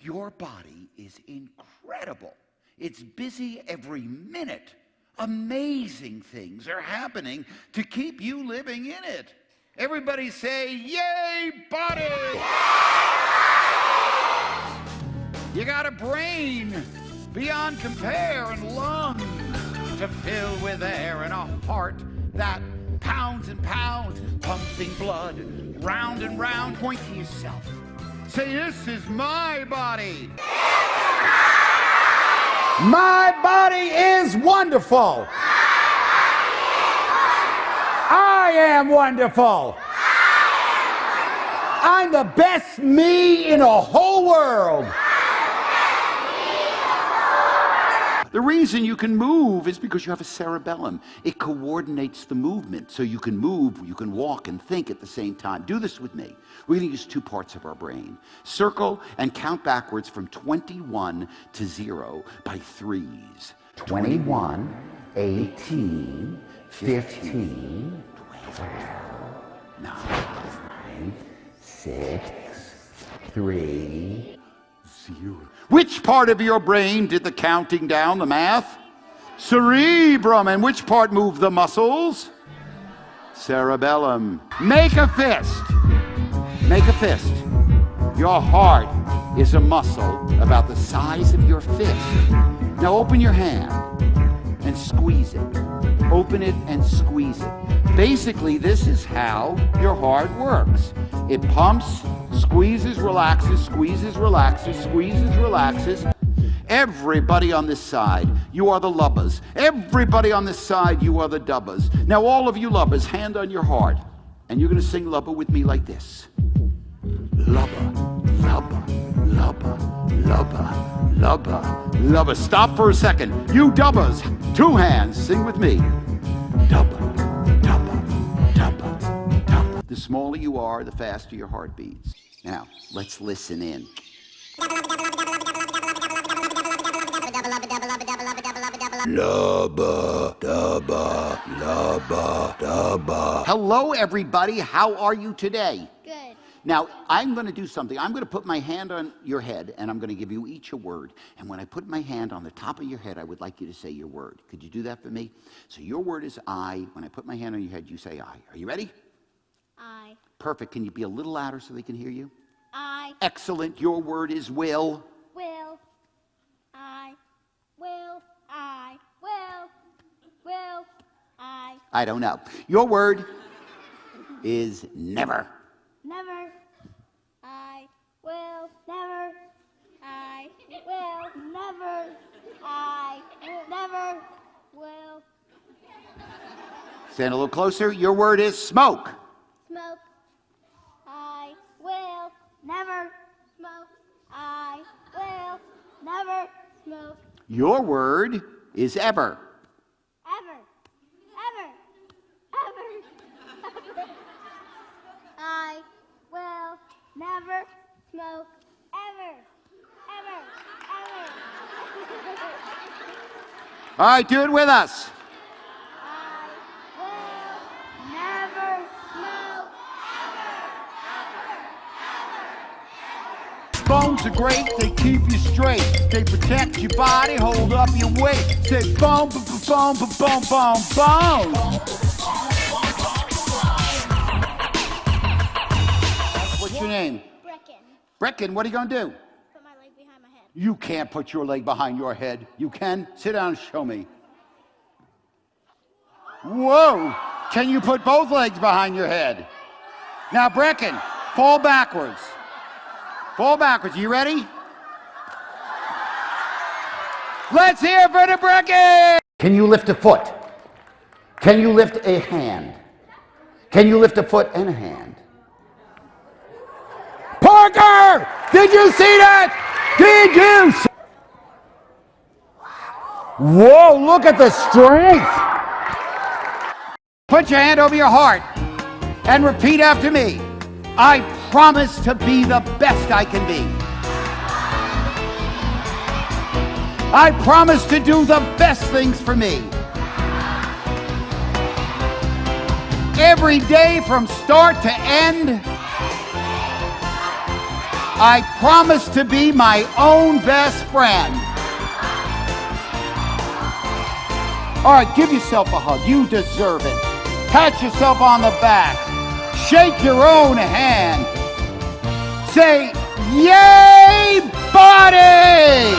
Your body is incredible. It's busy every minute. Amazing things are happening to keep you living in it. Everybody say, yay, body! You got a brain beyond compare and lungs to fill with air and a heart that pounds and pounds, pumping blood round and round. Point to yourself. Say, this is my body. My body is wonderful. I am wonderful. I'm the best me in the whole world. The reason you can move is because you have a cerebellum. It coordinates the movement, so you can move, you can walk and think at the same time. Do this with me. We're going to use two parts of our brain. Circle and count backwards from 21 to 0 by threes. 21, 18, 15, 12, 9, 6, 3, 0. Which part of your brain did the counting down, the math? Cerebrum. And which part moved the muscles? Cerebellum. Make a fist. Make a fist. Your heart is a muscle about the size of your fist. Now open your hand and squeeze it. Open it and squeeze it. Basically, this is how your heart works. It pumps, squeezes, relaxes, squeezes, relaxes, squeezes, relaxes. Everybody on this side, you are the lubbers. Everybody on this side, you are the dubbers. Now all of you lubbers, hand on your heart. And you're going to sing lubber with me like this. Lubber, lubber, lubber, lubber, lubber, lubber. Stop for a second. You dubbers, two hands, sing with me. Dubber, dubber, dubber, dubber. The smaller you are, the faster your heart beats. Now, let's listen in. Lubba, dubba, lubba, dubba. Hello, everybody. How are you today? Good. Now, I'm going to do something. I'm going to put my hand on your head, and I'm going to give you each a word. And when I put my hand on the top of your head, I would like you to say your word. Could you do that for me? So your word is I. When I put my hand on your head, you say I. Are you ready? I. Perfect. Can you be a little louder so they can hear you? I. Excellent. Your word is will. Will. I. Will. I. Will. Will. I. I don't know. Your word is never. Never. I. Will. Never. I. Will. Never. I. Never. Will. Stand a little closer. Your word is smoke. Smoke. I. Will. Never. Smoke. I. Will. Never. Smoke. Your word is ever. Ever. Ever. Ever. Ever. I will never smoke. Ever. Ever. Ever. All right, do it with us. I will never smoke. Bones are great, they keep you straight. They protect your body, hold up your weight. Say boom, boom, boom, boom, boom, boom, boom. What's your name? Brecken. Brecken, what are you going to do? Put my leg behind my head. You can't put your leg behind your head. You can? Sit down and show me. Whoa! Can you put both legs behind your head? Now, Brecken, fall backwards. Fall backwards. You ready? Let's hear for the Brecken! Can you lift a foot? Can you lift a hand? Can you lift a foot and a hand? Parker! Did you see that? Did you see? Whoa, look at the strength! Put your hand over your heart and repeat after me. I promise to be the best I can be. I promise to do the best things for me. Every day from start to end, I promise to be my own best friend. All right, give yourself a hug. You deserve it. Pat yourself on the back. Shake your own hand. Say, yay, body!